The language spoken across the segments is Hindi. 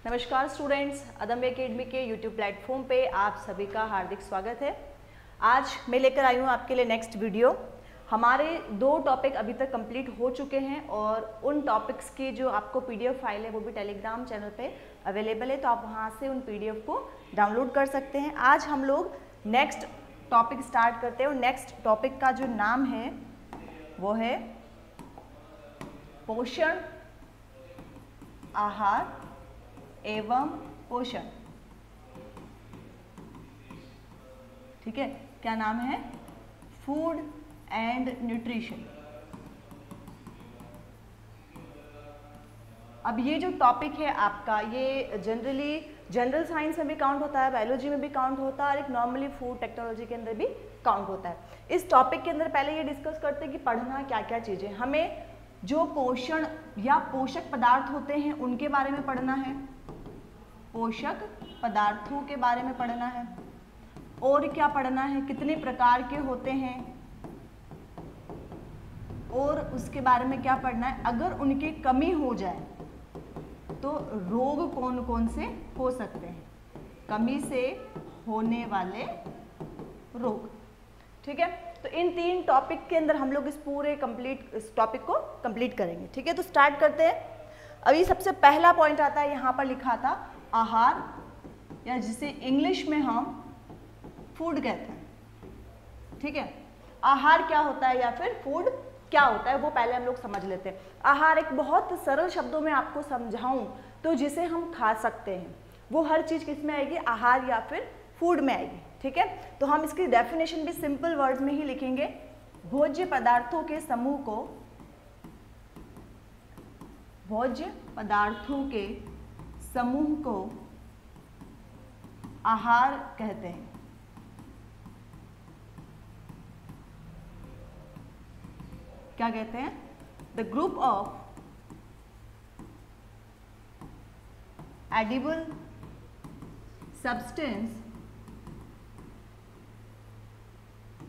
नमस्कार स्टूडेंट्स, अदम्य एकेडमी के यूट्यूब प्लेटफॉर्म पे आप सभी का हार्दिक स्वागत है। आज मैं लेकर आई हूँ आपके लिए नेक्स्ट वीडियो। हमारे 2 टॉपिक अभी तक कंप्लीट हो चुके हैं और उन टॉपिक्स की जो आपको पीडीएफ फाइल है वो भी टेलीग्राम चैनल पे अवेलेबल है, तो आप वहाँ से उन पीडीएफ को डाउनलोड कर सकते हैं। आज हम लोग नेक्स्ट टॉपिक स्टार्ट करते हैं और नेक्स्ट टॉपिक का जो नाम है वो है पोषण, आहार एवं पोषण। ठीक है, क्या नाम है? Food and nutrition. अब ये जो टॉपिक है आपका, ये जनरल साइंस में भी काउंट होता है, बायोलॉजी में भी काउंट होता है और एक नॉर्मली फूड टेक्नोलॉजी के अंदर भी काउंट होता है। इस टॉपिक के अंदर पहले ये डिस्कस करते हैं कि पढ़ना क्या क्या चीज़ें। हमें जो पोषण या पोषक पदार्थ होते हैं उनके बारे में पढ़ना है, पोषक पदार्थों के बारे में पढ़ना है, और क्या पढ़ना है, कितने प्रकार के होते हैं, और उसके बारे में क्या पढ़ना है, अगर उनकी कमी हो जाए तो रोग कौन कौन से हो सकते हैं, कमी से होने वाले रोग। ठीक है, तो इन 3 टॉपिक के अंदर हम लोग इस टॉपिक को कंप्लीट करेंगे। ठीक है, तो स्टार्ट करते हैं। अभी सबसे पहला पॉइंट आता है, यहाँ पर लिखा था आहार, या जिसे इंग्लिश में हम फूड कहते हैं। ठीक है, आहार क्या होता है या फिर फूड क्या होता है वो पहले हम लोग समझ लेते हैं। आहार एक बहुत सरल शब्दों में आपको समझाऊं तो जिसे हम खा सकते हैं, वो हर चीज़ किस में आएगी, आहार या फिर फूड में आएगी। ठीक है, तो हम इसकी डेफिनेशन भी सिंपल वर्ड्स में ही लिखेंगे। भोज्य पदार्थों के समूह को, भोज्य पदार्थों के समूह को आहार कहते हैं। क्या कहते हैं? The group of edible substance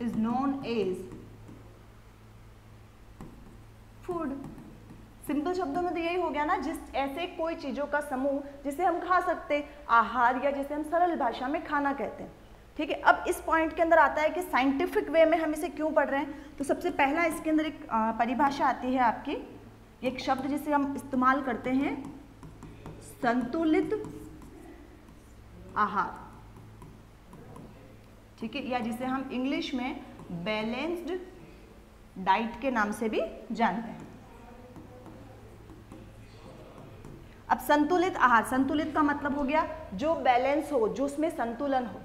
is known as food. Simple शब्दों में तो यही हो गया ना, जिस ऐसे कोई चीज़ों का समूह जिसे हम खा सकते, आहार, या जिसे हम सरल भाषा में खाना कहते हैं। ठीक है, अब इस पॉइंट के अंदर आता है कि साइंटिफिक वे में हम इसे क्यों पढ़ रहे हैं। तो सबसे पहला इसके अंदर एक परिभाषा आती है आपकी, एक शब्द जिसे हम इस्तेमाल करते हैं, संतुलित आहार। ठीक है, या जिसे हम इंग्लिश में बैलेंस्ड डाइट के नाम से भी जानते हैं। अब संतुलित आहार, संतुलित का मतलब हो गया जो बैलेंस हो, जो उसमें संतुलन हो।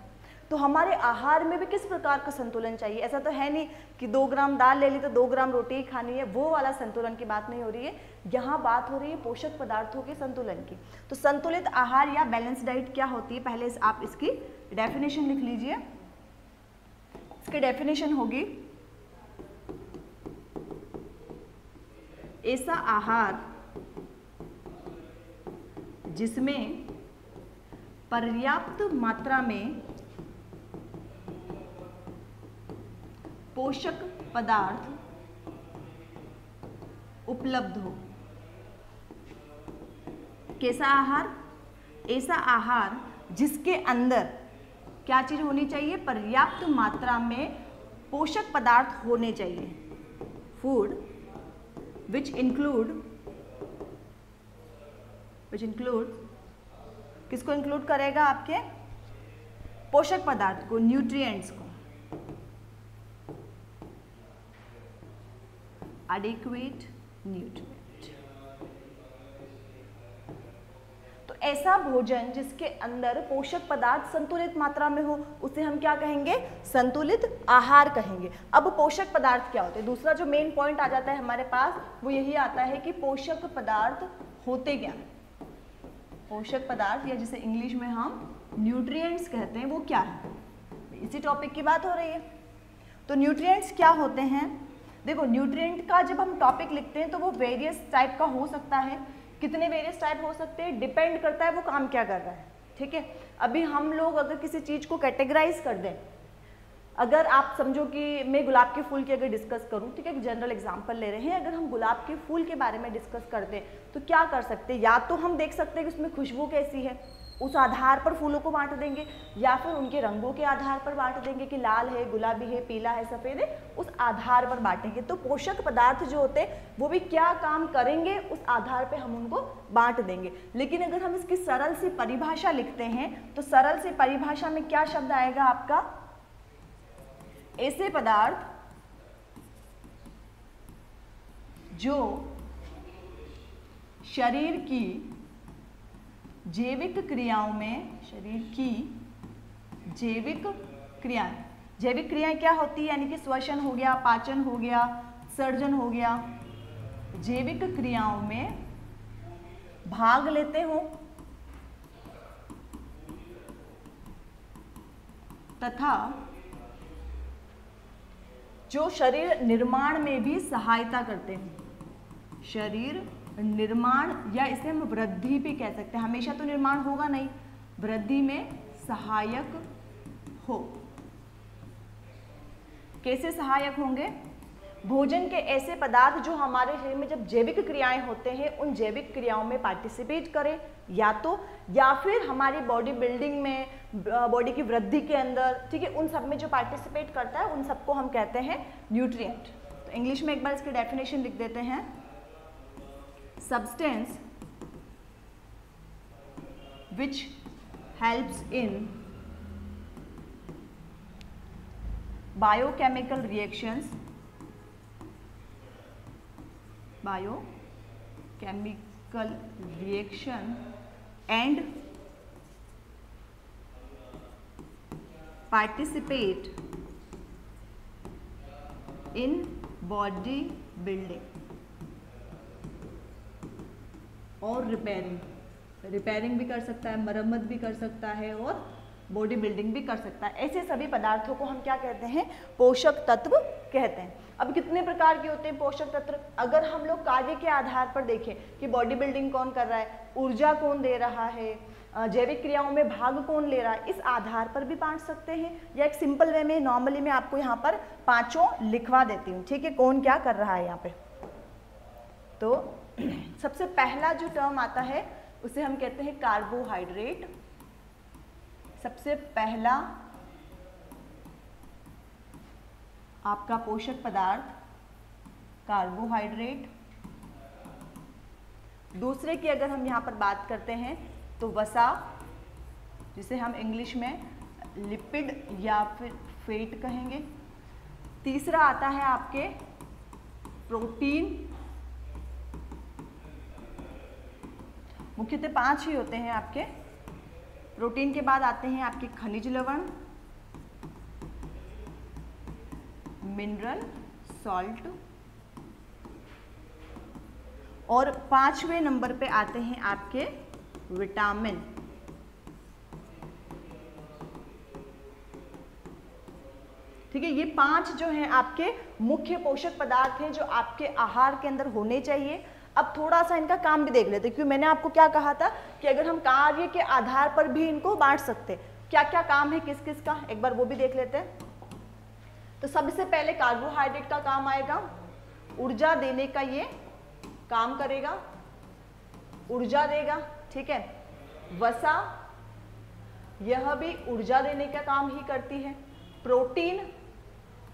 तो हमारे आहार में भी किस प्रकार का संतुलन चाहिए। ऐसा तो है नहीं कि 2 ग्राम दाल ले ली तो 2 ग्राम रोटी ही खानी है, वो वाला संतुलन की बात नहीं हो रही है। यहाँ बात हो रही है पोषक पदार्थों के संतुलन की। तो संतुलित आहार या बैलेंस डाइट क्या होती है, पहले आप इसकी डेफिनेशन लिख लीजिए। इसकी डेफिनेशन होगी, ऐसा आहार जिसमें पर्याप्त मात्रा में पोषक पदार्थ उपलब्ध हो। कैसा आहार? ऐसा आहार जिसके अंदर क्या चीज होनी चाहिए, पर्याप्त मात्रा में पोषक पदार्थ होने चाहिए। फूड विच इंक्लूड किसको इंक्लूड करेगा, आपके पोषक पदार्थ को, न्यूट्रिएंट्स को, एडिक्वेट न्यूट्रिएंट। तो ऐसा भोजन जिसके अंदर पोषक पदार्थ संतुलित मात्रा में हो उसे हम क्या कहेंगे, संतुलित आहार कहेंगे। अब पोषक पदार्थ क्या होते हैं, दूसरा जो मेन पॉइंट आ जाता है हमारे पास वो यही आता है कि पोषक पदार्थ होते क्या हैं। पोषक पदार्थ, या जिसे इंग्लिश में हम न्यूट्रिएंट्स कहते हैं, वो क्या है, इसी टॉपिक की बात हो रही है। तो न्यूट्रिएंट्स क्या होते हैं? देखो, न्यूट्रिएंट का जब हम टॉपिक लिखते हैं तो वो वेरियस टाइप का हो सकता है। कितने वेरियस टाइप हो सकते हैं, डिपेंड करता है वो काम क्या कर रहा है। ठीक है, अभी हम लोग अगर किसी चीज़ को कैटेगराइज कर दें, अगर आप समझो कि मैं गुलाब के फूल की अगर डिस्कस करूं, ठीक है, जनरल एग्जांपल ले रहे हैं, अगर हम गुलाब के फूल के बारे में डिस्कस करते हैं तो क्या कर सकते हैं, या तो हम देख सकते हैं कि उसमें खुशबू कैसी है, उस आधार पर फूलों को बांट देंगे, या फिर उनके रंगों के आधार पर बांट देंगे कि लाल है, गुलाबी है, पीला है, सफ़ेद है, उस आधार पर बांटेंगे। तो पोषक पदार्थ जो होते हैं वो भी क्या काम करेंगे उस आधार पर हम उनको बांट देंगे। लेकिन अगर हम इसकी सरल सी परिभाषा लिखते हैं तो सरल सी परिभाषा में क्या शब्द आएगा आपका, ऐसे पदार्थ जो शरीर की जैविक क्रियाओं में, शरीर की जैविक क्रियाएं क्या होती है, यानी कि श्वसन हो गया, पाचन हो गया, सर्जन हो गया, जैविक क्रियाओं में भाग लेते हो तथा जो शरीर निर्माण में भी सहायता करते हैं। शरीर निर्माण, या इसे हम वृद्धि भी कह सकते हैं, हमेशा तो निर्माण होगा नहीं, वृद्धि में सहायक हो। कैसे सहायक होंगे, भोजन के ऐसे पदार्थ जो हमारे शरीर में जब जैविक क्रियाएं होते हैं उन जैविक क्रियाओं में पार्टिसिपेट करें, या फिर हमारी बॉडी बिल्डिंग में, बॉडी की वृद्धि के अंदर, ठीक है, उन सब में जो पार्टिसिपेट करता है उन सबको हम कहते हैं न्यूट्रिएंट। तो इंग्लिश में एक बार इसकी डेफिनेशन लिख देते हैं, substance which helps in biochemical reactions, biochemical reaction and participate in body building और रिपेयरिंग भी कर सकता है, मरम्मत भी कर सकता है और बॉडी बिल्डिंग भी कर सकता है। ऐसे सभी पदार्थों को हम क्या कहते हैं, पोषक तत्व कहते हैं। अब कितने प्रकार के होते हैं पोषक तत्व, अगर हम लोग कार्य के आधार पर देखें कि बॉडी बिल्डिंग कौन कर रहा है, ऊर्जा कौन दे रहा है, जैविक क्रियाओं में भाग कौन ले रहा है, इस आधार पर भी बांट सकते हैं, या एक सिंपल वे में नॉर्मली मैं आपको यहाँ पर पांचों लिखवा देती हूँ, ठीक है, कौन क्या कर रहा है यहाँ पे। तो सबसे पहला जो टर्म आता है उसे हम कहते हैं कार्बोहाइड्रेट। सबसे पहला आपका पोषक पदार्थ कार्बोहाइड्रेट। दूसरे की अगर हम यहाँ पर बात करते हैं तो वसा, जिसे हम इंग्लिश में लिपिड या फिर फैट कहेंगे। तीसरा आता है आपके प्रोटीन, मुख्यतः 5 ही होते हैं आपके। प्रोटीन के बाद आते हैं आपके खनिज लवण, मिनरल सॉल्ट, और 5वें नंबर पे आते हैं आपके विटामिन। ठीक है, ये 5 जो हैं आपके मुख्य पोषक पदार्थ हैं जो आपके आहार के अंदर होने चाहिए। अब थोड़ा सा इनका काम भी देख लेते हैं, क्योंकि मैंने आपको क्या कहा था कि अगर हम कार्य के आधार पर भी इनको बांट सकते हैं, क्या क्या काम है किस किस का, एक बार वो भी देख लेते हैं। तो सबसे पहले कार्बोहाइड्रेट का काम आएगा, ऊर्जा देने का ये काम करेगा, ऊर्जा देगा, ठीक है। वसा, यह भी ऊर्जा देने का काम ही करती है। प्रोटीन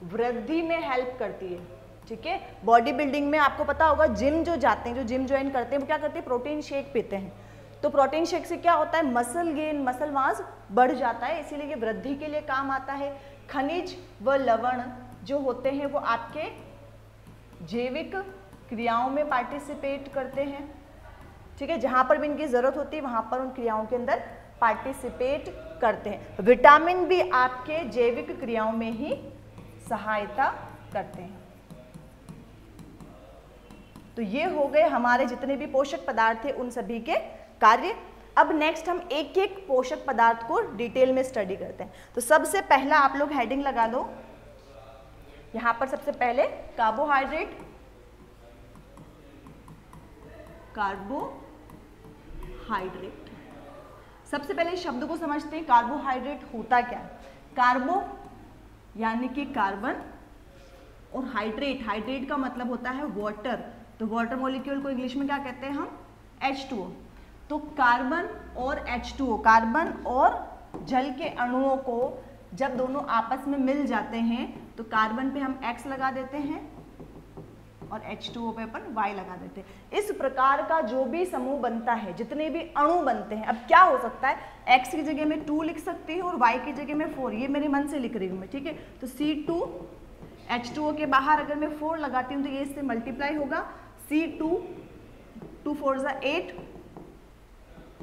वृद्धि में हेल्प करती है, ठीक है। बॉडी बिल्डिंग में आपको पता होगा, जिम जो जाते हैं, जो जिम ज्वाइन करते हैं वो क्या करते हैं, प्रोटीन शेक पीते हैं। तो प्रोटीन शेक से क्या होता है, मसल गेन, मसल मास बढ़ जाता है, इसीलिए ये वृद्धि के लिए काम आता है। खनिज व लवण जो होते हैं वो आपके जैविक क्रियाओं में पार्टिसिपेट करते हैं, ठीक है। जहां पर भी इनकी जरूरत होती है वहां पर उन क्रियाओं के अंदर पार्टिसिपेट करते हैं। विटामिन भी आपके जैविक क्रियाओं में ही सहायता करते हैं। तो ये हो गए हमारे जितने भी पोषक पदार्थ थे उन सभी के कार्य। अब नेक्स्ट हम एक एक पोषक पदार्थ को डिटेल में स्टडी करते हैं। तो सबसे पहला आप लोग हेडिंग लगा दो यहां पर, सबसे पहले कार्बोहाइड्रेट। कार्बोहाइड्रेट, सबसे पहले शब्द को समझते हैं, कार्बोहाइड्रेट होता क्या है। कार्बो यानी कि कार्बन, और हाइड्रेट, हाइड्रेट का मतलब होता है वाटर, तो वाटर मॉलिक्यूल को इंग्लिश में क्या कहते हैं हम? H2O। तो कार्बन और H2O, कार्बन और जल के अणुओं को जब दोनों आपस में मिल जाते हैं तो कार्बन पे हम X लगा देते हैं और H2O पे अपन Y लगा देते हैं। इस प्रकार का जो भी समूह बनता है, जितने भी अणु बनते हैं, अब क्या हो सकता है, X की जगह में 2 लिख सकती हूँ और Y की जगह में 4, ये मेरे मन से लिख रही हूँ मैं, ठीक है। तो C2, H2O के बाहर अगर मैं 4 लगाती हूँ तो ये इससे मल्टीप्लाई होगा, C2, 2 4 8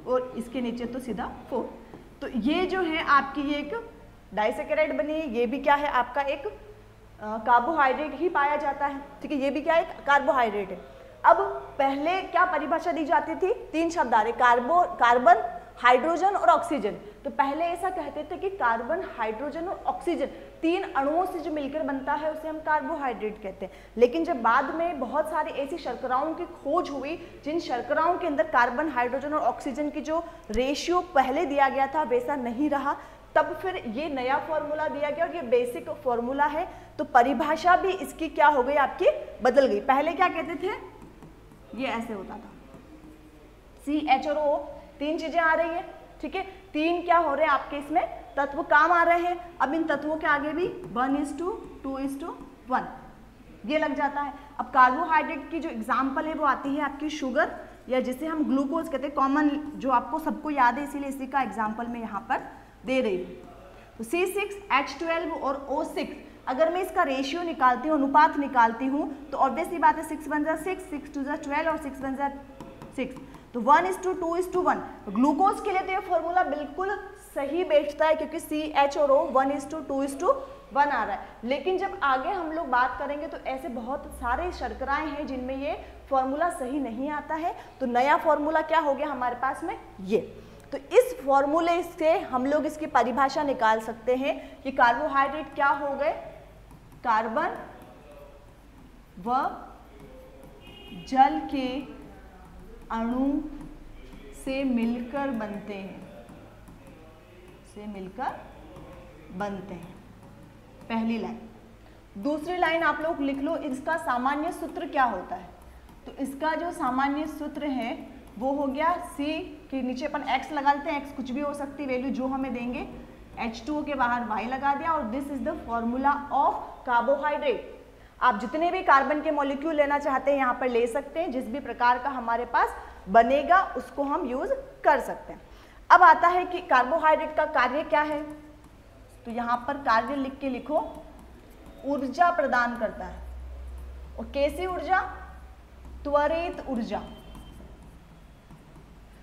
और इसके नीचे तो सीधा 4। तो ये जो है आपकी ये एक डाइसैकेराइड बनी है, ये भी क्या है आपका एक कार्बोहाइड्रेट ही पाया जाता है, ठीक है। ये भी क्या है, कार्बोहाइड्रेट है। अब पहले क्या परिभाषा दी जाती थी, 3 शब्द आ रहे, कार्बन, हाइड्रोजन और ऑक्सीजन। तो पहले ऐसा कहते थे कि कार्बन, हाइड्रोजन और ऑक्सीजन 3 अणुओं से जो मिलकर बनता है उसे हम कार्बोहाइड्रेट कहते हैं। लेकिन जब बाद में बहुत सारी ऐसी शर्कराओं की खोज हुई जिन शर्कराओं के अंदर कार्बन, हाइड्रोजन और ऑक्सीजन की जो रेशियो पहले दिया गया था वैसा नहीं रहा, तब फिर ये नया फॉर्मूला दिया गया और ये बेसिक फॉर्मूला है। तो परिभाषा भी इसकी क्या हो गई, आपकी बदल गई। पहले क्या कहते थे, ये ऐसे होता था, CH और O, 3 चीजें आ रही है, ठीक है। 3 क्या हो रहे हैं आपके इसमें तत्व काम आ रहे हैं। अब इन तत्वों के आगे भी 1:2:1 ये लग जाता है। अब कार्बोहाइड्रेट की जो एग्जाम्पल है वो आती है आपकी शुगर, या जिसे हम ग्लूकोज कहते हैं, कॉमन जो आपको सबको याद है, इसीलिए इसी का एग्जाम्पल मैं यहाँ पर दे रही हूँ। तो C6H12 और O6, अगर मैं इसका रेशियो निकालती हूँ, अनुपात निकालती हूँ, तो ऑब्वियसली बात है 6 1 6, 6 2 12 और 6 1 6, तो 1:2:1। ग्लूकोज के लिए तो ये फॉर्मूला बिल्कुल सही बैठता है क्योंकि CH और O 1:2:1 आ रहा है। लेकिन जब आगे हम लोग बात करेंगे तो ऐसे बहुत सारे शर्कराएं हैं जिनमें ये फॉर्मूला सही नहीं आता है। तो नया फॉर्मूला क्या हो गया हमारे पास में, ये। तो इस फॉर्मूले से हम लोग इसकी परिभाषा निकाल सकते हैं कि कार्बोहाइड्रेट क्या हो गए, कार्बन व जल के अणु से मिलकर बनते हैं, पहली लाइन। दूसरी लाइन आप लोग लिख लो, इसका सामान्य सूत्र क्या होता है। तो इसका जो सामान्य सूत्र है वो हो गया, C के नीचे अपन X लगा देते हैं, X कुछ भी हो सकती वैल्यू जो हमें देंगे, H2O के बाहर Y लगा दिया, और this is the formula of carbohydrate. आप जितने भी कार्बन के मॉलिक्यूल लेना चाहते हैं यहाँ पर ले सकते हैं, जिस भी प्रकार का हमारे पास बनेगा उसको हम यूज कर सकते हैं। अब आता है कि कार्बोहाइड्रेट का कार्य क्या है, तो यहाँ पर कार्य लिख के लिखो, ऊर्जा प्रदान करता है। और कैसी ऊर्जा, त्वरित ऊर्जा।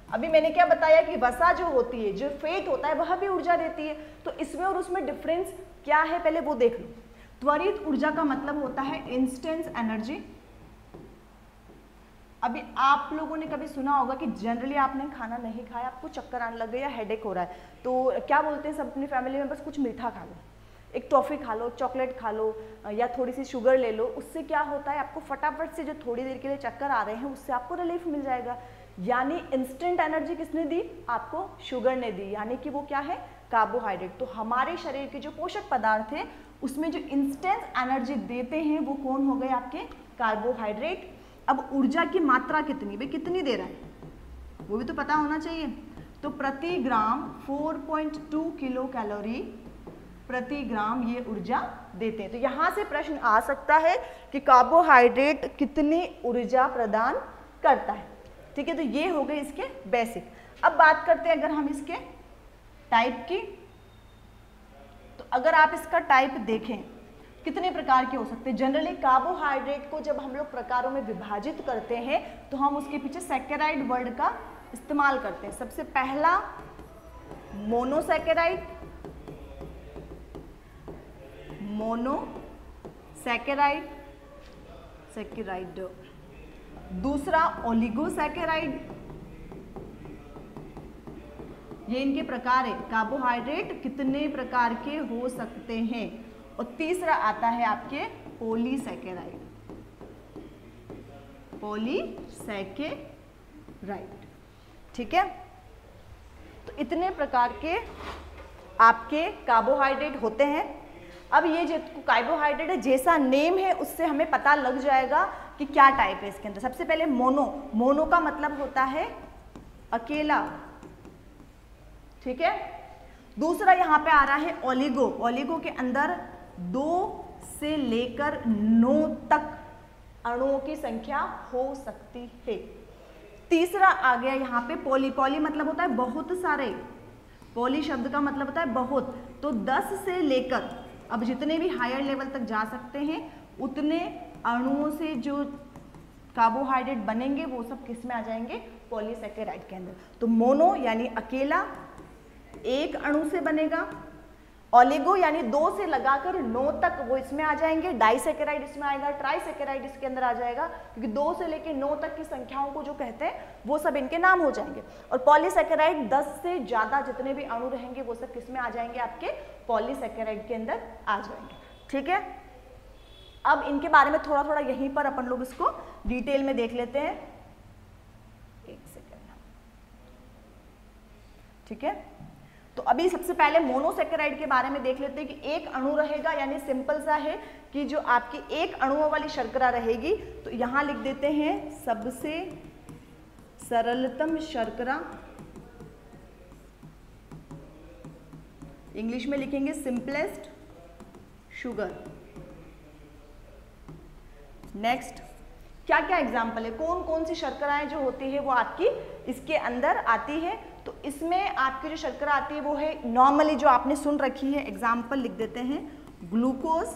अभी मैंने क्या बताया कि वसा जो होती है, जो फेट होता है, वह भी ऊर्जा देती है। तो इसमें और उसमें डिफरेंस क्या है पहले वो देख लो। त्वरित ऊर्जा का मतलब होता है इंस्टेंट एनर्जी। अभी आप लोगों ने कभी सुना होगा कि जनरली आपने खाना नहीं खाया, आपको चक्कर आने लग गया या हेडेक हो रहा है, तो क्या बोलते हैं सब अपनी फैमिली में, बस कुछ मीठा खा लो, एक टॉफ़ी खा लो, चॉकलेट खा लो, या थोड़ी सी शुगर ले लो। उससे क्या होता है, आपको फटाफट से जो थोड़ी देर के लिए चक्कर आ रहे हैं उससे आपको रिलीफ मिल जाएगा। यानी इंस्टेंट एनर्जी किसने दी, आपको शुगर ने दी, यानी कि वो क्या है, कार्बोहाइड्रेट। तो हमारे शरीर के जो पोषक पदार्थ है उसमें जो इंस्टेंट एनर्जी देते हैं वो कौन हो गए, आपके कार्बोहाइड्रेट। अब ऊर्जा की मात्रा कितनी, भाई कितनी दे रहा है वो भी तो पता होना चाहिए। तो प्रति ग्राम 4.2 किलो कैलोरी प्रति ग्राम ये ऊर्जा देते हैं। तो यहाँ से प्रश्न आ सकता है कि कार्बोहाइड्रेट कितनी ऊर्जा प्रदान करता है, ठीक है। तो ये हो गए इसके बेसिक। अब बात करते हैं अगर हम इसके टाइप की, तो अगर आप इसका टाइप देखें कितने प्रकार के हो सकते हैं। जनरली कार्बोहाइड्रेट को जब हम लोग प्रकारों में विभाजित करते हैं तो हम उसके पीछे सैकेराइड वर्ड का इस्तेमाल करते हैं। सबसे पहला मोनोसैकेराइड, मोनोसैकेराइड, सैकेराइड। दूसरा ओलिगोसैकेराइड, ये इनके प्रकार है, कार्बोहाइड्रेट कितने प्रकार के हो सकते हैं। और तीसरा आता है आपके पॉलीसैकेराइड, पॉलीसैकेराइड, ठीक है। तो इतने प्रकार के आपके कार्बोहाइड्रेट होते हैं। अब ये कार्बोहाइड्रेट है, जैसा नेम है उससे हमें पता लग जाएगा कि क्या टाइप है इसके अंदर। सबसे पहले मोनो, मोनो का मतलब होता है अकेला, ठीक है। दूसरा यहाँ पे आ रहा है ओलिगो, ओलिगो के अंदर 2 से लेकर 9 तक अणुओं की संख्या हो सकती है। तीसरा आ गया यहाँ पे पॉली, पॉली मतलब होता है बहुत सारे, पॉली शब्द का मतलब होता है बहुत, तो 10 से लेकर अब जितने भी हायर लेवल तक जा सकते हैं उतने अणुओं से जो कार्बोहाइड्रेट बनेंगे वो सब किस में आ जाएंगे, पॉलीसैकेराइड के अंदर। तो मोनो यानी अकेला, 1 अणु से बनेगा। ओलिगो यानी 2 से लगाकर 9 तक वो इसमें आ जाएंगे। डाइसैकेराइड इसमें आएगा, ट्राइसैकेराइड इसके अंदर आ जाएगा, क्योंकि 2 से लेकर 9 तक की संख्याओं को जो कहते हैं वो सब इनके नाम हो जाएंगे। और पॉलीसैकेराइड 10 से ज्यादा जितने भी अणु रहेंगे वो सब किसमें आ जाएंगे, आपके पॉलीसैकेराइड के अंदर आ जाएंगे, ठीक है। अब इनके बारे में थोड़ा थोड़ा यहीं पर अपन लोग इसको डिटेल में देख लेते हैं, एक सेकेंड, ठीक है। तो अभी सबसे पहले मोनोसैकेराइड के बारे में देख लेते हैं कि 1 अणु रहेगा, यानी सिंपल सा है कि जो आपकी 1 अणुओं वाली शर्करा रहेगी, तो यहां लिख देते हैं सबसे सरलतम शर्करा, इंग्लिश में लिखेंगे सिंपलेस्ट शुगर। नेक्स्ट, क्या क्या एग्जाम्पल है, कौन कौन सी शर्कराएं जो होती है वो आपकी इसके अंदर आती है। तो इसमें आपकी जो शर्करा आती है वो है नॉर्मली जो आपने सुन रखी है, एग्जाम्पल लिख देते हैं ग्लूकोज,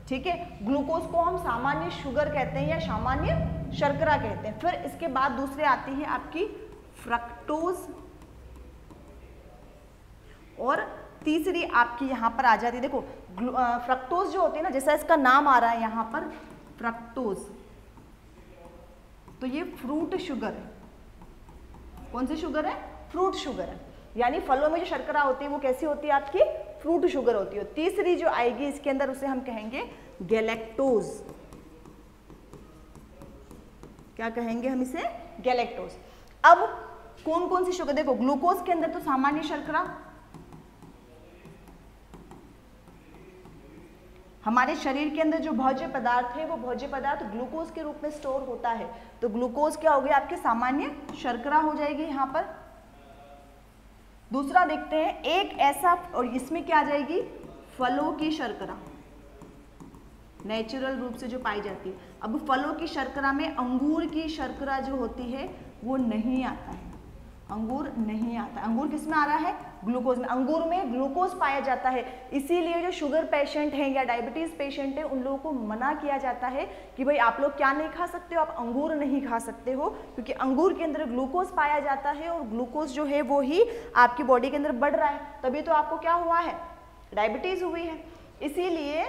ठीक है। ग्लूकोज को हम सामान्य शुगर कहते हैं या सामान्य शर्करा कहते हैं। फिर इसके बाद दूसरे आती है आपकी फ्रक्टोज, और तीसरी आपकी यहां पर आ जाती है, देखो फ्रक्टोज जो होती है ना, जैसा इसका नाम आ रहा है यहां पर फ्रक्टोज, तो ये फ्रूट शुगर है। कौन सी शुगर है, फ्रूट शुगर है, यानी फलों में जो शर्करा होती है वो कैसी होती है, आपकी फ्रूट शुगर होती है। तीसरी जो आएगी इसके अंदर उसे हम कहेंगे गैलेक्टोज, क्या कहेंगे हम इसे, गैलेक्टोज। अब कौन कौन सी शुगर, देखो ग्लूकोज के अंदर तो सामान्य शर्करा, हमारे शरीर के अंदर जो भोज्य पदार्थ है वो भोज्य पदार्थ ग्लूकोज के रूप में स्टोर होता है, तो ग्लूकोज क्या हो गया, आपके सामान्य शर्करा हो जाएगी यहां पर। दूसरा देखते हैं एक ऐसा, और इसमें क्या आ जाएगी, फलों की शर्करा, नेचुरल रूप से जो पाई जाती है। अब फलों की शर्करा में अंगूर की शर्करा जो होती है वो नहीं आता है, अंगूर नहीं आता। अंगूर किस में आ रहा है, ग्लूकोज में। अंगूर में ग्लूकोज पाया जाता है, इसीलिए जो शुगर पेशेंट हैं या डायबिटीज पेशेंट हैं उन लोगों को मना किया जाता है कि भाई आप लोग क्या नहीं खा सकते हो, आप अंगूर नहीं खा सकते हो, क्योंकि अंगूर के अंदर ग्लूकोज पाया जाता है और ग्लूकोज जो है वो ही आपकी बॉडी के अंदर बढ़ रहा है, तभी तो आपको क्या हुआ है, डायबिटीज हुई है। इसीलिए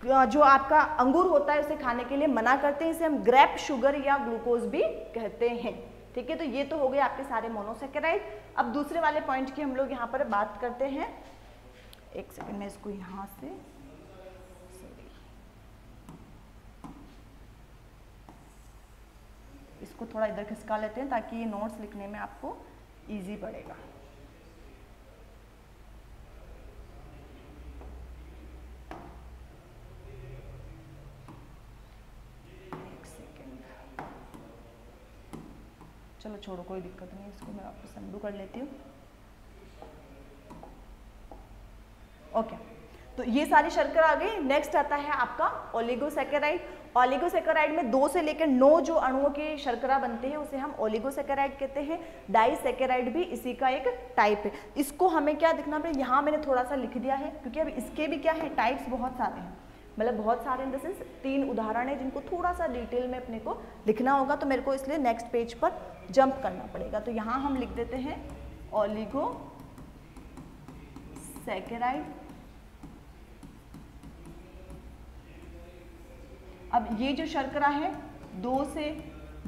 जो आपका अंगूर होता है उसे खाने के लिए मना करते हैं, इसे हम ग्रेप शुगर या ग्लूकोज भी कहते हैं, ठीक है। तो ये तो हो गए आपके सारे मोनोसैकेराइड। अब दूसरे वाले पॉइंट की हम लोग यहाँ पर बात करते हैं, एक सेकंड में इसको यहाँ से, इसको थोड़ा इधर खिसका लेते हैं ताकि ये नोट्स लिखने में आपको इजी पड़ेगा। चलो छोड़ो, कोई दिक्कत नहीं, इसको मैं वापस अनडू कर लेती हूँ। ओके, तो ये सारी शर्करा आ गई। नेक्स्ट आता है आपका ओलिगोसैकेराइड। ओलिगोसैकेराइड में 2 से लेकर 9 जो अणुओं की शर्करा बनते हैं उसे हम ओलिगोसैकेराइड कहते हैं। डाइसैकेराइड भी इसी का एक टाइप है। इसको हमें क्या दिखना पड़ेगा, यहाँ मैंने थोड़ा सा लिख दिया है क्योंकि अब इसके भी क्या है, टाइप्स बहुत सारे हैं, मतलब बहुत सारे इन द सेंस 3 उदाहरण है जिनको थोड़ा सा डिटेल में अपने को लिखना होगा, तो मेरे को इसलिए नेक्स्ट पेज पर जंप करना पड़ेगा। तो यहाँ हम लिख देते हैं ओलिगोसैकेराइड। अब ये जो शर्करा है 2 से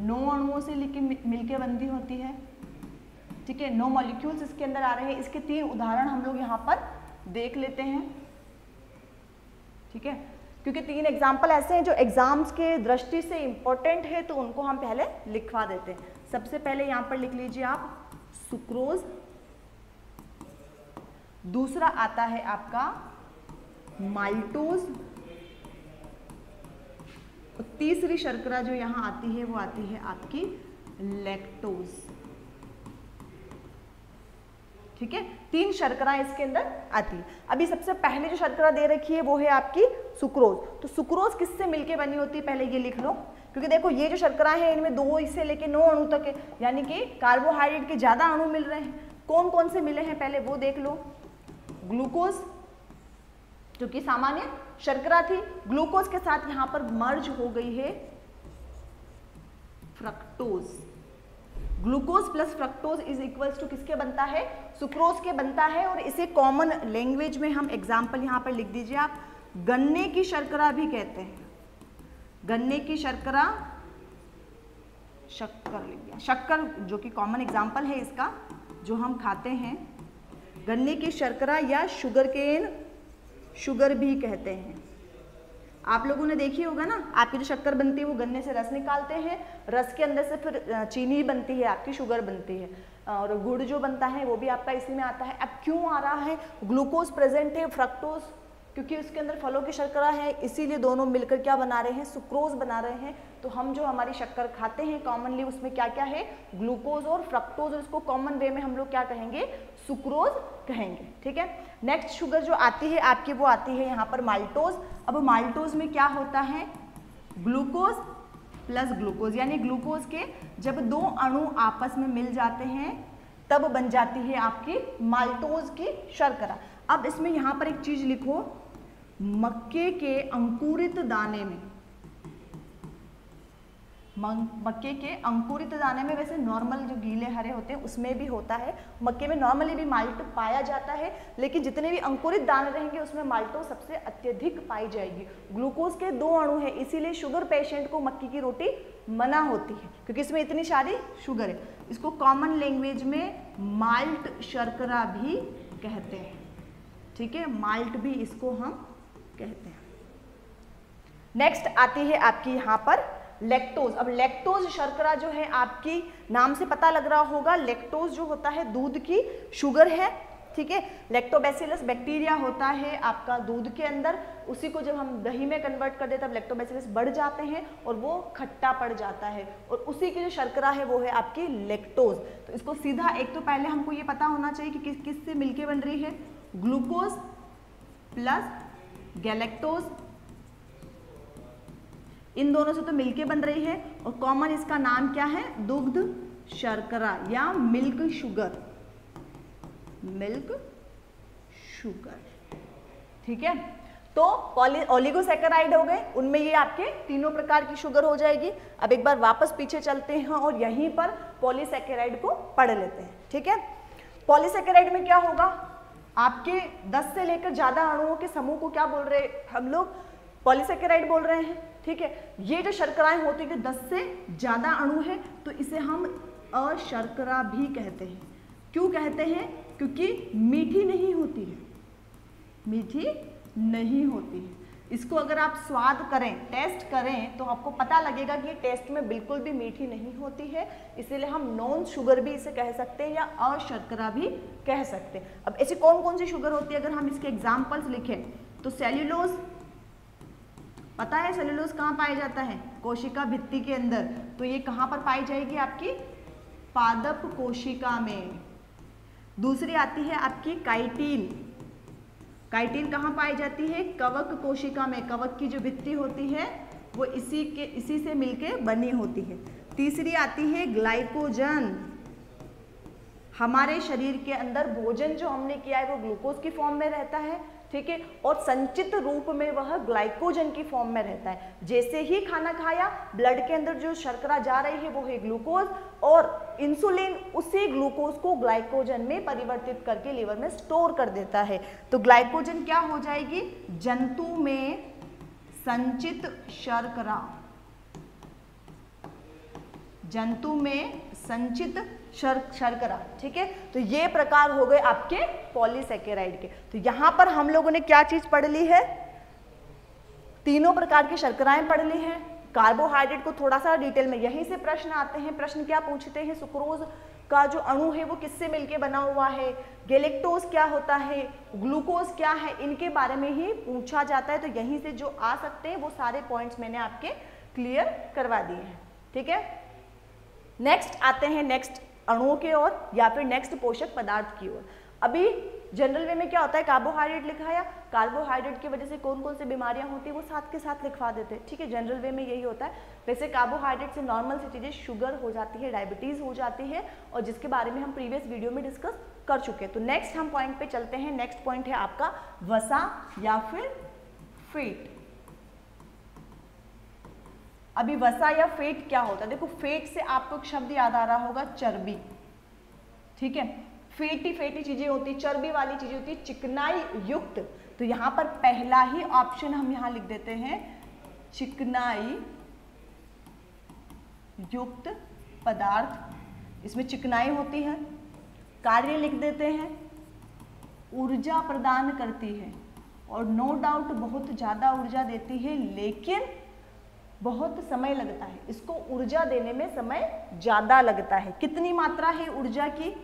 9 अणुओं से मिलके बनती होती है, ठीक है। 9 मॉलिक्यूल्स इसके अंदर आ रहे हैं। इसके 3 उदाहरण हम लोग यहाँ पर देख लेते हैं, ठीक है, क्योंकि 3 एग्जाम्पल ऐसे हैं जो एग्जाम्स के दृष्टि से इंपॉर्टेंट है, तो उनको हम पहले लिखवा देते हैं। सबसे पहले यहाँ पर लिख लीजिए आप सुक्रोज, दूसरा आता है आपका माल्टोज, और तीसरी शर्करा जो यहां आती है वो आती है आपकी लैक्टोज। ठीक है, 3 शर्करा इसके अंदर आती है। अभी सबसे पहले जो शर्करा दे रखी है वो है आपकी सुक्रोज। तो सुक्रोज किससे मिलके बनी होती है पहले ये लिख लो, क्योंकि देखो ये जो शर्करा है इनमें 2 से लेके 9 अणु तक है, यानी कि कार्बोहाइड्रेट के ज्यादा अणु मिल रहे हैं। कौन कौन से मिले हैं पहले वो देख लो। ग्लूकोज जो कि सामान्य शर्करा थी, ग्लूकोज के साथ यहां पर मर्ज हो गई है fructose. Glucose plus fructose is equals to किसके बनता है, सुक्रोज के बनता है। और इसे कॉमन लैंग्वेज में हम एग्जाम्पल यहां पर लिख दीजिए आप, गन्ने की शर्करा भी कहते हैं। गन्ने की शर्करा, शक्कर लिख दिया, शक्कर जो कि कॉमन एग्जाम्पल है इसका जो हम खाते हैं। गन्ने की शर्करा या शुगर केन शुगर भी कहते हैं। आप लोगों ने देखी होगा ना, आपकी जो शक्कर बनती है वो गन्ने से रस निकालते हैं, रस के अंदर से फिर चीनी बनती है, आपकी शुगर बनती है, और गुड़ जो बनता है वो भी आपका इसी में आता है। अब क्यों आ रहा है ग्लूकोज प्रेजेंट है, फ्रक्टोज क्योंकि उसके अंदर फलों की शर्करा है, इसीलिए दोनों मिलकर क्या बना रहे हैं, सुक्रोज बना रहे हैं। तो हम जो हमारी शक्कर खाते हैं कॉमनली उसमें क्या क्या है, ग्लूकोज और फ्रक्टोज, और इसको कॉमन वे में हम लोग क्या कहेंगे, सुक्रोज कहेंगे। ठीक है, नेक्स्ट शुगर जो आती है आपकी वो आती है यहाँ पर माल्टोज। अब माल्टोज में क्या होता है, ग्लूकोज प्लस ग्लूकोज, यानी ग्लूकोज के जब 2 अणु आपस में मिल जाते हैं तब बन जाती है आपकी माल्टोज की शर्करा। अब इसमें यहाँ पर एक चीज लिखो, मक्के के अंकुरित दाने में, मक्के के अंकुरित दाने में, वैसे नॉर्मल जो गीले हरे होते हैं उसमें भी होता है, मक्के में नॉर्मली भी माल्ट पाया जाता है, लेकिन जितने भी अंकुरित दाने रहेंगे उसमें माल्टोज सबसे अत्यधिक पाई जाएगी। ग्लूकोज के 2 अणु है, इसीलिए शुगर पेशेंट को मक्की की रोटी मना होती है क्योंकि इसमें इतनी सारी शुगर है। इसको कॉमन लैंग्वेज में माल्ट शर्करा भी कहते हैं। ठीक है, माल्ट भी इसको हम कहते हैं। नेक्स्ट आती है आपकी यहाँ पर लैक्टोज। अब लैक्टोज शर्करा जो है आपकी नाम से पता लग रहा होगा, लैक्टोज जो होता है दूध की शुगर है। ठीक है, लैक्टोबैसिलस बैक्टीरिया होता है आपका दूध के अंदर, उसी को जब हम दही में कन्वर्ट कर देते हैं तब लैक्टोबैसिलस बढ़ जाते हैं और वो खट्टा पड़ जाता है, और उसी की जो शर्करा है वो है आपकी लैक्टोज। तो इसको सीधा एक तो पहले हमको ये पता होना चाहिए कि किस से मिलके बन रही है, ग्लूकोज प्लस गैलेक्टोज, इन दोनों से तो मिलके बन रही है, और कॉमन इसका नाम क्या है, दुग्ध शर्करा या मिल्क शुगर, मिल्क शुगर। ठीक है, तो ओलिगोसैकेराइड हो गए, उनमें ये आपके तीनों प्रकार की शुगर हो जाएगी। अब एक बार वापस पीछे चलते हैं और यहीं पर पॉलीसैकेराइड को पढ़ लेते हैं। ठीक है, पॉलीसैकेराइड में क्या होगा, आपके 10 से लेकर ज्यादा अणुओं के समूह को क्या बोल रहे हैं हम लोग, पॉलीसैकेराइड बोल रहे हैं। ठीक है, ये जो शर्कराएं होती है 10 से ज्यादा अणु है तो इसे हम अशर्करा भी कहते हैं। क्यों कहते हैं, क्योंकि मीठी नहीं होती है, मीठी नहीं होती है। इसको अगर आप स्वाद करें, टेस्ट करें, तो आपको पता लगेगा कि टेस्ट में बिल्कुल भी मीठी नहीं होती है, इसीलिए हम नॉन शुगर भी इसे कह सकते हैं या अशर्करा भी कह सकते हैं। अब ऐसी कौन कौन सी शुगर होती है, अगर हम इसके एग्जाम्पल्स लिखें तो सेल्यूलोज, पता है सेल्यूलोज कहाँ पाया जाता है, कोशिका भित्ति के अंदर, तो ये कहाँ पर पाई जाएगी, आपकी पादप कोशिका में। दूसरी आती है आपकी काइटिन, काइटिन कहाँ पाई जाती है, कवक कोशिका में, कवक की जो भित्ति होती है वो इसी से मिलके बनी होती है। तीसरी आती है ग्लाइकोजन, हमारे शरीर के अंदर भोजन जो हमने किया है वो ग्लूकोज की फॉर्म में रहता है। ठीक है, और संचित रूप में वह ग्लाइकोजन की फॉर्म में रहता है। जैसे ही खाना खाया, ब्लड के अंदर जो शर्करा जा रही है वो है ग्लूकोज, और इंसुलिन उसी ग्लूकोज को ग्लाइकोजन में परिवर्तित करके लीवर में स्टोर कर देता है। तो ग्लाइकोजन क्या हो जाएगी, जंतु में संचित शर्करा, जंतु में संचित शर्करा। ठीक है, तो ये प्रकार हो गए आपके पॉलीसैकेराइड के। तो यहां पर हम लोगों ने क्या चीज पढ़ ली है, तीनों प्रकार की शर्कराएं पढ़ ली हैं। कार्बोहाइड्रेट को थोड़ा सा डिटेल में, यहीं से प्रश्न आते हैं। प्रश्न क्या पूछते हैं, सुक्रोज का जो अणु है वो किससे मिलके बना हुआ है, गैलेक्टोज क्या होता है, ग्लूकोज क्या है, इनके बारे में ही पूछा जाता है। तो यहीं से जो आ सकते हैं वो सारे पॉइंट्स मैंने आपके क्लियर करवा दिए हैं, ठीक है। नेक्स्ट आते हैं नेक्स्ट अणुओं के ओर या फिर नेक्स्ट पोषक पदार्थ की ओर। अभी जनरल वे में क्या होता है, कार्बोहाइड्रेट लिखा या कार्बोहाइड्रेट की वजह से कौन कौन सी बीमारियां होती है वो साथ के साथ लिखवा देते हैं, ठीक है। जनरल वे में यही होता है। वैसे कार्बोहाइड्रेट से नॉर्मल सी चीजें शुगर हो जाती है, डायबिटीज हो जाती है, और जिसके बारे में हम प्रीवियस वीडियो में डिस्कस कर चुके हैं। तो नेक्स्ट हम पॉइंट पे चलते हैं। नेक्स्ट पॉइंट है आपका वसा या फिर फैट। अभी वसा या फैट क्या होता है, देखो फैट से आपको एक शब्द याद आ रहा होगा, चर्बी, ठीक है। फैटी चीजें होती, चर्बी वाली चीजें होती, चिकनाई युक्त। तो यहां पर पहला ही ऑप्शन हम यहां लिख देते हैं, चिकनाई युक्त पदार्थ। इसमें चिकनाई होती है, कार्य लिख देते हैं, ऊर्जा प्रदान करती है, और नो डाउट बहुत ज्यादा ऊर्जा देती है, लेकिन बहुत समय लगता है। इसको ऊर्जा देने में समय ज्यादा लगता है। कितनी मात्रा है ऊर्जा की,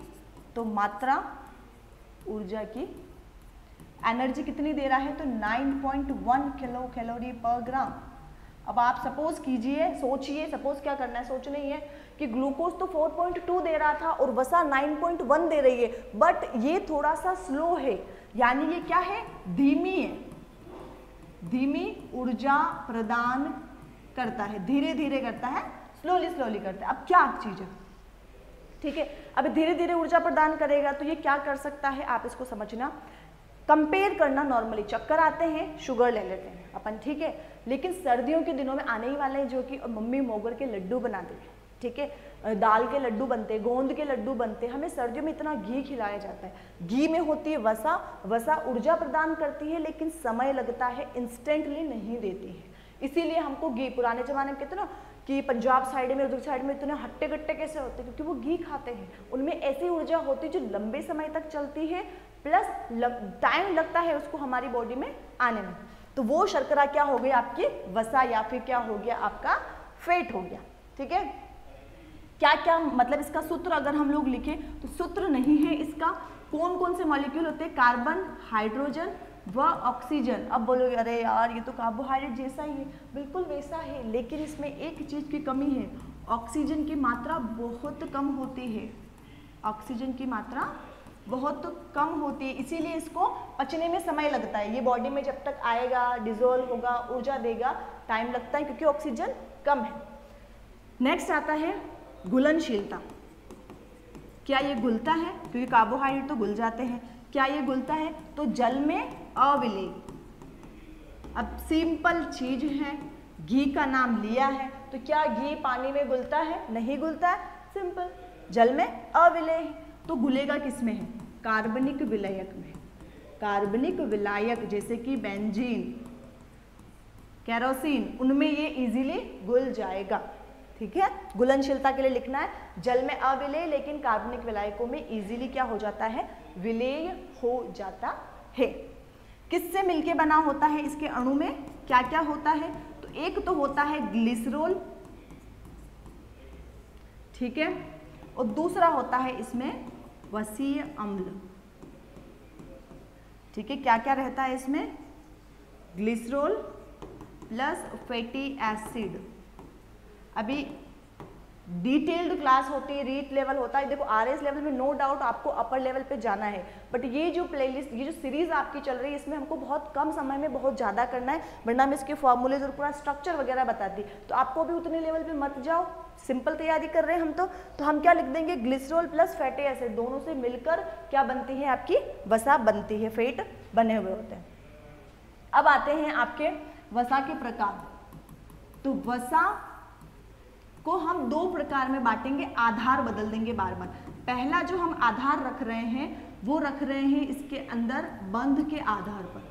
तो मात्रा ऊर्जा की, एनर्जी कितनी दे रहा है, तो 9.1 किलो कैलोरी पर ग्राम। अब आप सपोज कीजिए, सोचिए, सपोज क्या करना है, सोच नहीं है कि ग्लूकोज तो 4.2 दे रहा था और वसा 9.1 दे रही है, बट ये थोड़ा सा स्लो है, यानी ये क्या है, धीमी है, धीमी ऊर्जा प्रदान करता है, धीरे धीरे करता है, स्लोली करता है। अब क्या चीज है, ठीक है। अब धीरे धीरे ऊर्जा प्रदान करेगा तो ये क्या कर सकता है, आप इसको समझना, कंपेयर करना। नॉर्मली चक्कर आते हैं, शुगर ले लेते हैं अपन, ठीक है, लेकिन सर्दियों के दिनों में आने ही वाले हैं जो कि मम्मी मोगर के लड्डू बना देगी, ठीक है, दाल के लड्डू बनते, गोंद के लड्डू बनते। हमें सर्दियों में इतना घी खिलाया जाता है। घी में होती है वसा, वसा ऊर्जा प्रदान करती है, लेकिन समय लगता है, इंस्टेंटली नहीं देती है। इसीलिए हमको घी, पुराने जमाने में कहते ना कि पंजाब साइड में, उधर साइड में इतने हट्टे कट्टे कैसे होते हैं, क्योंकि वो घी खाते हैं। उनमें ऐसी ऊर्जा होती है जो लंबे समय तक चलती है, प्लस टाइम लगता है उसको हमारी बॉडी में आने में। तो वो शर्करा क्या हो गई आपकी वसा, या फिर क्या हो गया आपका फैट हो गया, ठीक है। क्या क्या मतलब इसका सूत्र अगर हम लोग लिखें तो सूत्र नहीं है इसका। कौन कौन से मॉलिक्यूल होते हैं, कार्बन, हाइड्रोजन व ऑक्सीजन। अब बोलोगे अरे यार ये तो कार्बोहाइड्रेट जैसा ही है, बिल्कुल वैसा है, लेकिन इसमें एक चीज की कमी है, ऑक्सीजन की मात्रा बहुत कम होती है, ऑक्सीजन की मात्रा बहुत कम होती है, इसीलिए इसको पचने में समय लगता है। ये बॉडी में जब तक आएगा, डिजोल्व होगा, ऊर्जा देगा, टाइम लगता है, क्योंकि ऑक्सीजन कम है। नेक्स्ट आता है घुलनशीलता। क्या ये घुलता है, क्योंकि कार्बोहाइड्रेट तो घुल जाते हैं, क्या ये घुलता है, तो जल में अविलेय। अब सिंपल चीज है, घी का नाम लिया है, तो क्या घी पानी में घुलता है, नहीं घुलता है, सिंपल, जल में अविलेय। तो घुलेगा किसमें है, कार्बनिक विलायक में। कार्बनिक विलायक जैसे कि बेंजीन, केरोसिन, उनमें ये इजीली घुल जाएगा, ठीक है। घुलनशीलता के लिए लिखना है जल में अविलेय, लेकिन कार्बनिक विलायकों में इजीली क्या हो जाता है, विलेय हो जाता है। किससे मिलके बना होता है, इसके अणु में क्या क्या होता है, तो एक तो होता है ग्लिसरॉल, ठीक है, और दूसरा होता है इसमें वसीय अम्ल, ठीक है। क्या क्या रहता है इसमें, ग्लिसरॉल प्लस फैटी एसिड। अभी डिटेल्ड क्लास होती है, रीट लेवल होता है, देखो आरएस लेवल में नो डाउट आपको अपर लेवल पे जाना है, बट ये जो प्लेलिस्ट, ये जो सीरीज आपकी चल रही है, इसमें हमको बहुत कम समय में बहुत ज़्यादा करना है, वरना मैं इसके फॉर्मूलेज और पूरा स्ट्रक्चर वगैरह बताती, तो आपको भी उतने लेवल पे मत जाओ, सिंपल तैयारी कर रहे हैं हम तो हम क्या लिख देंगे, ग्लिसरॉल प्लस फैटी एसिड, दोनों से मिलकर क्या बनती है आपकी वसा बनती है, फैट बने हुए होते हैं। अब आते हैं आपके वसा के प्रकार। तो वसा को हम दो प्रकार में बांटेंगे, आधार बदल देंगे बार बार। पहला जो हम आधार रख रहे हैं वो रख रहे हैं इसके अंदर बंध के आधार पर,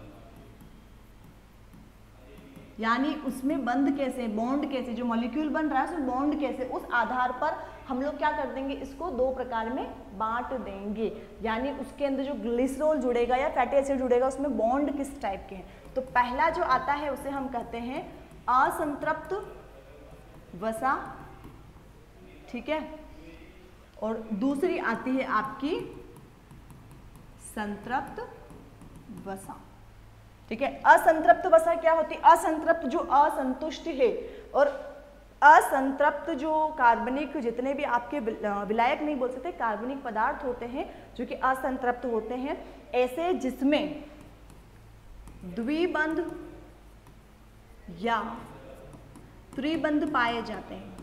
यानी उसमें बंध कैसे, बॉन्ड कैसे, जो मॉलिक्यूल बन रहा है उसमें बॉन्ड कैसे, उस आधार पर हम लोग क्या कर देंगे, इसको दो प्रकार में बांट देंगे। यानी उसके अंदर जो ग्लिसरॉल जुड़ेगा या फैटी एसिड जुड़ेगा उसमें बॉन्ड किस टाइप के हैं। तो पहला जो आता है उसे हम कहते हैं असंतृप्त वसा, ठीक है। और दूसरी आती है आपकी संतृप्त वसा। ठीक है, असंतृप्त वसा क्या होती है? असंतृप्त जो असंतुष्ट है, और असंतृप्त जो कार्बनिक जितने भी आपके विलायक नहीं बोल सकते, कार्बनिक पदार्थ होते हैं जो कि असंतृप्त होते हैं, ऐसे जिसमें द्विबंध या त्रिबंध पाए जाते हैं।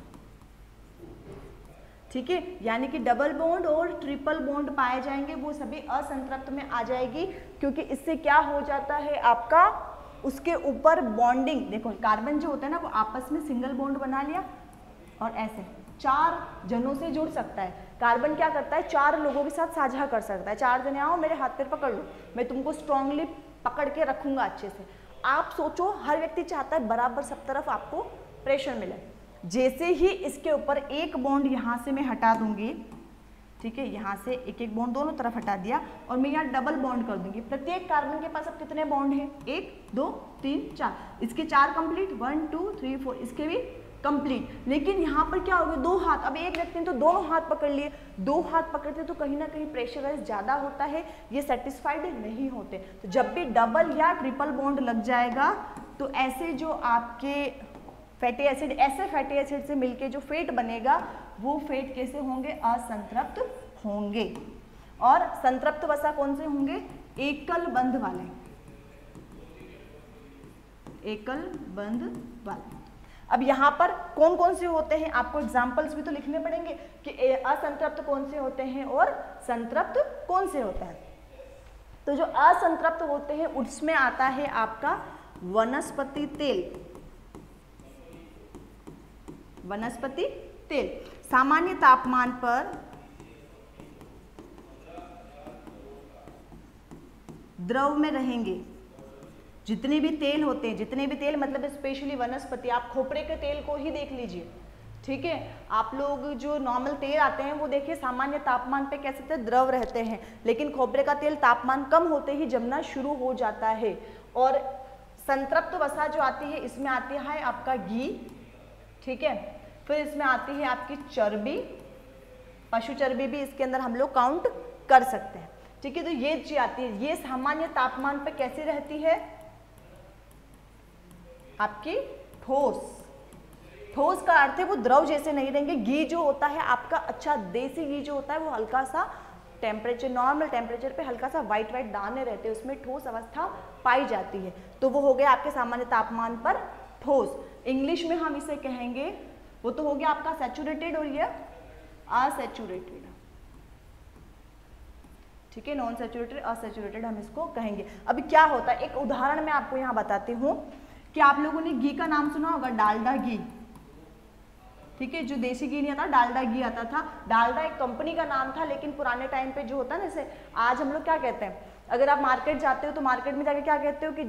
ठीक है, यानी कि डबल बॉन्ड और ट्रिपल बॉन्ड पाए जाएंगे, वो सभी असंतृप्त में आ जाएगी, क्योंकि इससे क्या हो जाता है आपका, उसके ऊपर बॉन्डिंग। देखो कार्बन जो होता है ना, वो आपस में सिंगल बॉन्ड बना लिया और ऐसे 4 जनों से जुड़ सकता है। कार्बन क्या करता है, 4 लोगों के साथ साझा कर सकता है। 4 जने आओ मेरे हाथ पैर पकड़ लो, मैं तुमको स्ट्रांगली पकड़ के रखूंगा अच्छे से। आप सोचो, हर व्यक्ति चाहता है बराबर सब तरफ आपको प्रेशर मिले। जैसे ही इसके ऊपर एक बॉन्ड यहाँ से मैं हटा दूंगी, ठीक है, यहाँ से एक एक बॉन्ड दोनों तरफ हटा दिया और मैं यहाँ डबल बॉन्ड कर दूंगी। प्रत्येक कार्बन के पास अब कितने बॉन्ड हैं? 1 2 3 4, इसके 4 कंप्लीट, 1 2 3 4, इसके भी कंप्लीट। लेकिन यहाँ पर क्या हो गया, 2 हाथ, अब एक व्यक्ति ने तो दोनों हाथ पकड़ लिए, 2 हाथ पकड़ते तो कहीं ना कहीं प्रेशराइज ज़्यादा होता है, ये सेटिस्फाइड नहीं होते। तो जब भी डबल या ट्रिपल बॉन्ड लग जाएगा तो ऐसे जो आपके फैटी एसिड, ऐसे फैटी एसिड से मिलके जो फेट बनेगा, वो फेट कैसे होंगे? असंतृप्त होंगे। और संतृप्त वसा कौन से होंगे? एकल बंध वाले, एकल बंध वाले। अब यहाँ पर कौन कौन से होते हैं, आपको एग्जाम्पल्स भी तो लिखने पड़ेंगे कि असंतृप्त कौन से होते हैं और संतृप्त कौन से होते हैं। तो जो असंतृप्त होते हैं उसमें आता है आपका वनस्पति तेल। वनस्पति तेल सामान्य तापमान पर द्रव में रहेंगे। जितने भी तेल होते हैं, जितने भी तेल मतलब स्पेशली वनस्पति, आप खोपरे के तेल को ही देख लीजिए। ठीक है, आप लोग जो नॉर्मल तेल आते हैं वो देखिए सामान्य तापमान पे कैसे थे, द्रव रहते हैं, लेकिन खोपरे का तेल तापमान कम होते ही जमना शुरू हो जाता है। और संतृप्त वसा जो आती है, इसमें आती है आपका घी, ठीक है, फिर इसमें आती है आपकी चर्बी, पशु चर्बी भी इसके अंदर हम लोग काउंट कर सकते हैं। ठीक है, तो ये चीज आती है, ये सामान्य तापमान पे कैसे रहती है आपकी ठोस। ठोस का अर्थ है वो द्रव जैसे नहीं रहेंगे। घी जो होता है आपका अच्छा देसी घी जो होता है वो हल्का सा टेम्परेचर, नॉर्मल टेम्परेचर पे हल्का सा वाइट वाइट दाने रहते हैं, उसमें ठोस अवस्था पाई जाती है, तो वो हो गया आपके सामान्य तापमान पर ठोस। इंग्लिश में हम इसे कहेंगे, वो तो हो गया आपका सैचुरेटेड और ये असैचुरेटेड। ठीक है, नॉन सैचुरेटेड, असैचुरेटेड हम इसको कहेंगे। अभी क्या होता है, एक उदाहरण मैं आपको यहाँ बताती हूँ कि आप लोगों ने घी का नाम सुना होगा, डालडा घी। ठीक है, जो देसी घी नहीं आता, डालडा घी आता था। डालडा एक कंपनी का नाम था, लेकिन पुराने टाइम पे जो होता है ना, जैसे आज हम लोग क्या कहते हैं, अगर आप मार्केट जाते हो तो मार्केट में जाके क्या कहते हो कि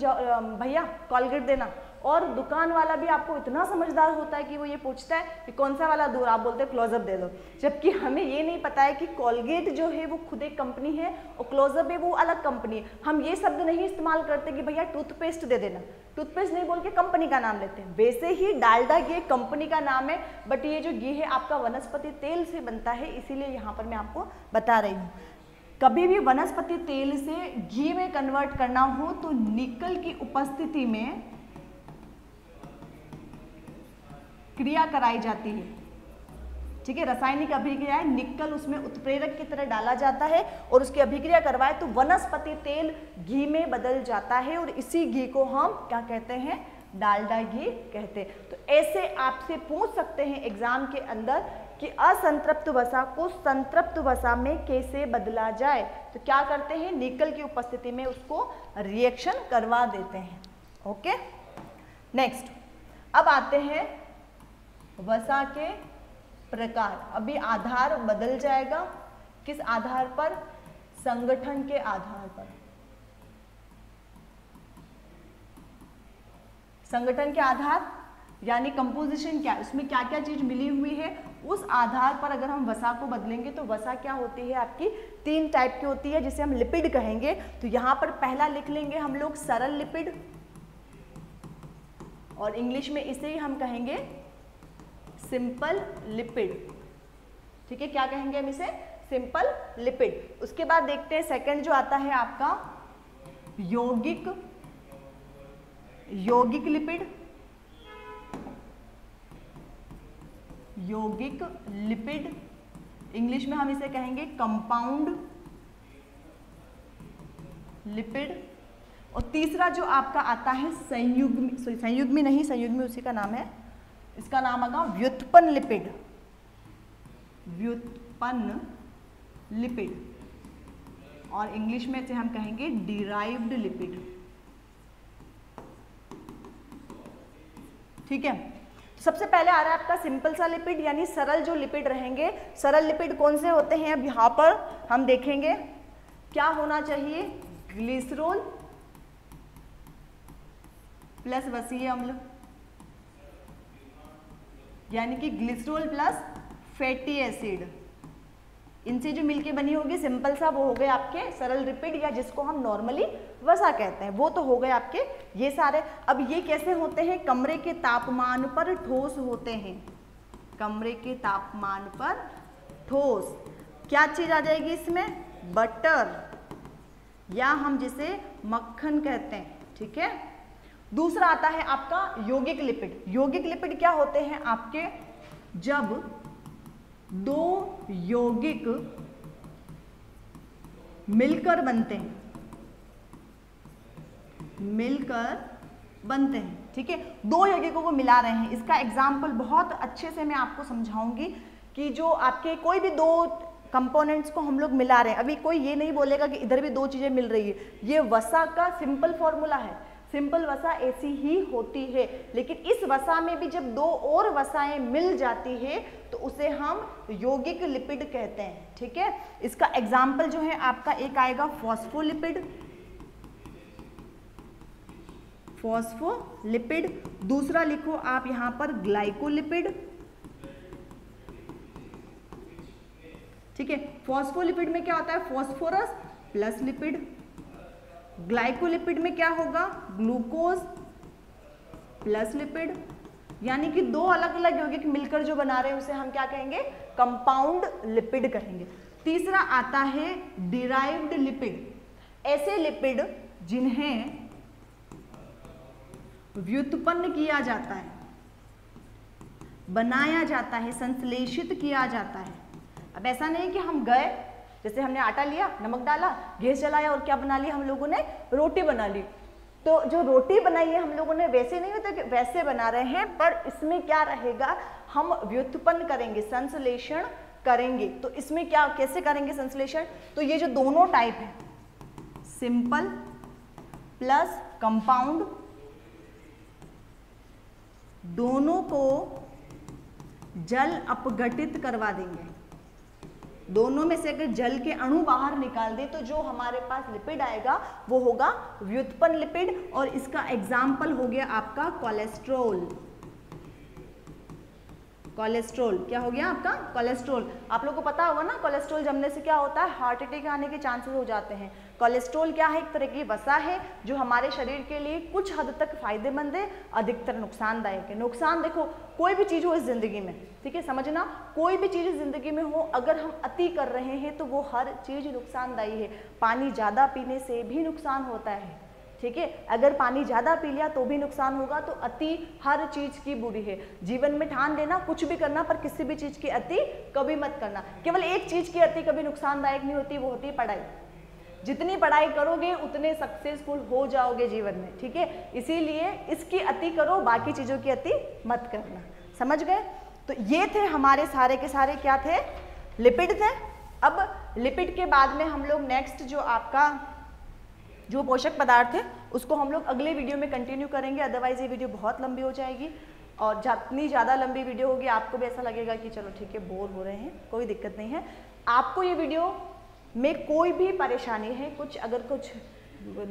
भैया कोलगेट देना, और दुकान वाला भी आपको इतना समझदार होता है कि वो ये पूछता है कि कौन सा वाला दूर, आप बोलते हैं क्लोजअप दे दो, जबकि हमें ये नहीं पता है कि कोलगेट जो है वो खुद एक कंपनी है और क्लोजअप है वो अलग कंपनी है। हम ये शब्द नहीं इस्तेमाल करते कि भैया टूथपेस्ट दे देना, टूथपेस्ट नहीं बोल के कंपनी का नाम लेते हैं। वैसे ही डालडा घी कंपनी का नाम है, बट ये जो घी है आपका वनस्पति तेल से बनता है, इसीलिए यहाँ पर मैं आपको बता रही हूँ। कभी भी वनस्पति तेल से घी में कन्वर्ट करना हो तो निकल की उपस्थिति में क्रिया कराई जाती है। ठीक है, रासायनिक अभिक्रिया है, निकल उसमें उत्प्रेरक की तरह डाला जाता है और उसकी अभिक्रिया करवाए तो वनस्पति तेल घी में बदल जाता है, और इसी घी को हम क्या कहते हैं, डालडा घी कहते हैं। तो ऐसे आपसे पूछ सकते हैं एग्जाम के अंदर कि असंतृप्त वसा को संतृप्त वसा में कैसे बदला जाए, तो क्या करते हैं, निकल की उपस्थिति में उसको रिएक्शन करवा देते हैं। ओके, नेक्स्ट अब आते हैं वसा के प्रकार। अभी आधार बदल जाएगा, किस आधार पर, संगठन के आधार पर। संगठन के आधार यानी कंपोजिशन क्या, उसमें क्या क्या चीज मिली हुई है, उस आधार पर अगर हम वसा को बदलेंगे तो वसा क्या होती है आपकी, 3 टाइप की होती है, जिसे हम लिपिड कहेंगे। तो यहाँ पर पहला लिख लेंगे हम लोग सरल लिपिड, और इंग्लिश में इसे ही हम कहेंगे सिंपल लिपिड। ठीक है, क्या कहेंगे हम इसे? Simple lipid. उसके बाद देखते हैं सेकंड जो आता है आपका यौगिक लिपिड। यौगिक लिपिड, इंग्लिश में हम इसे कहेंगे कंपाउंड लिपिड। और तीसरा जो आपका आता है संयुग्मी, सॉरी संयुग्मी नहीं, संयुग्मी उसी का नाम है, इसका नाम आगा व्युत्पन्न लिपिड। व्युत्पन्न लिपिड, और इंग्लिश में इसे हम कहेंगे डिराइव्ड लिपिड। ठीक है, तो सबसे पहले आ रहा है आपका सिंपल सा लिपिड, यानी सरल जो लिपिड रहेंगे। सरल लिपिड कौन से होते हैं? अब यहां पर हम देखेंगे क्या होना चाहिए, ग्लिसरॉल प्लस वसीय अम्ल, यानी कि ग्लिसरॉल प्लस फैटी एसिड, इनसे जो मिलके बनी होगी सिंपल सा, वो हो गए आपके सरल लिपिड, या जिसको हम नॉर्मली वसा कहते हैं, वो तो हो गए आपके ये सारे। अब ये कैसे होते हैं? कमरे के तापमान पर ठोस होते हैं। कमरे के तापमान पर ठोस, क्या चीज आ जाएगी इसमें? बटर, या हम जिसे मक्खन कहते हैं। ठीक है, दूसरा आता है आपका यौगिक लिपिड। यौगिक लिपिड क्या होते हैं आपके? जब दो यौगिक मिलकर बनते हैं, ठीक है, दो यौगिकों को मिला रहे हैं। इसका एग्जाम्पल बहुत अच्छे से मैं आपको समझाऊंगी कि जो आपके कोई भी दो कंपोनेंट्स को हम लोग मिला रहे हैं, अभी कोई ये नहीं बोलेगा कि इधर भी दो चीजें मिल रही है, ये वसा का सिंपल फॉर्मूला है, सिंपल वसा ऐसी ही होती है। लेकिन इस वसा में भी जब दो और वसाएं मिल जाती है तो उसे हम यौगिक लिपिड कहते हैं। ठीक है, इसका एग्जाम्पल जो है आपका एक आएगा फॉस्फोलिपिड, फॉस्फोलिपिड। दूसरा लिखो आप यहां पर ग्लाइकोलिपिड। ठीक है, फॉस्फोलिपिड में क्या होता है? Phosphorus plus lipid. ग्लाइकोलिपिड में क्या होगा? Glucose plus lipid. यानी कि दो अलग अलग यौगिक मिलकर जो बना रहे हैं उसे हम क्या कहेंगे? कंपाउंड लिपिड कहेंगे। तीसरा आता है डिराइव्ड लिपिड, ऐसे लिपिड जिन्हें व्युत्पन्न किया जाता है, बनाया जाता है, संश्लेषित किया जाता है। अब ऐसा नहीं कि हम गए, जैसे हमने आटा लिया, नमक डाला, गैस जलाया और क्या बना लिया हम लोगों ने? रोटी बना ली। तो जो रोटी बनाई है हम लोगों ने वैसे नहीं होता कि वैसे बना रहे हैं, पर इसमें क्या रहेगा? हम व्युत्पन्न करेंगे, संश्लेषण करेंगे। तो इसमें क्या, कैसे करेंगे संश्लेषण? तो ये जो दोनों टाइप है, सिंपल प्लस कंपाउंड, दोनों को जल अपघटित करवा देंगे। दोनों में से अगर जल के अणु बाहर निकाल दे तो जो हमारे पास लिपिड आएगा वो होगा व्युत्पन्न लिपिड। और इसका एग्जाम्पल हो गया आपका कोलेस्ट्रॉल। कोलेस्ट्रॉल क्या हो गया आपका? कोलेस्ट्रॉल। आप लोगों को पता होगा ना कोलेस्ट्रॉल जमने से क्या होता है? हार्ट अटैक आने के चांसेस हो जाते हैं। कोलेस्ट्रॉल क्या है? एक तरह की वसा है जो हमारे शरीर के लिए कुछ हद तक फायदेमंद है, अधिकतर नुकसानदायक है। नुकसान देखो, कोई भी चीज हो इस जिंदगी में, ठीक है, समझना, कोई भी चीज जिंदगी में हो, अगर हम अति कर रहे हैं तो वो हर चीज नुकसानदायी है। पानी ज्यादा पीने से भी नुकसान होता है, ठीक है, अगर पानी ज्यादा पी लिया तो भी नुकसान होगा। तो अति हर चीज की बुरी है। जीवन में ठान लेना कुछ भी करना, पर किसी भी चीज की अति कभी मत करना। केवल एक चीज की अति कभी नुकसानदायक नहीं होती, वो होती है पढ़ाई। जितनी पढ़ाई करोगे उतने सक्सेसफुल हो जाओगे जीवन में, ठीक है। इसीलिए इसकी अति करो, बाकी चीजों की अति मत करना। समझ गए? तो ये थे हमारे सारे के सारे क्या थे? लिपिड थे। अब लिपिड के बाद में हम लोग नेक्स्ट जो आपका जो पोषक पदार्थ है उसको हम लोग अगले वीडियो में कंटिन्यू करेंगे, अदरवाइज ये वीडियो बहुत लंबी हो जाएगी। और जितनी ज़्यादा लंबी वीडियो होगी आपको भी ऐसा लगेगा कि चलो ठीक है, बोर हो रहे हैं, कोई दिक्कत नहीं है। आपको ये वीडियो में कोई भी परेशानी है, कुछ अगर कुछ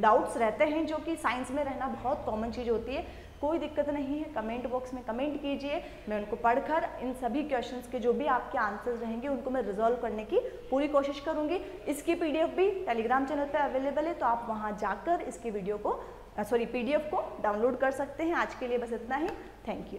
डाउट्स रहते हैं, जो कि साइंस में रहना बहुत कॉमन चीज़ होती है, कोई दिक्कत नहीं है, कमेंट बॉक्स में कमेंट कीजिए। मैं उनको पढ़कर इन सभी क्वेश्चंस के जो भी आपके आंसर्स रहेंगे उनको मैं रिजॉल्व करने की पूरी कोशिश करूंगी। इसकी पीडीएफ भी टेलीग्राम चैनल पे अवेलेबल है, तो आप वहां जाकर इसकी वीडियो को पीडीएफ को डाउनलोड कर सकते हैं। आज के लिए बस इतना ही। Thank you.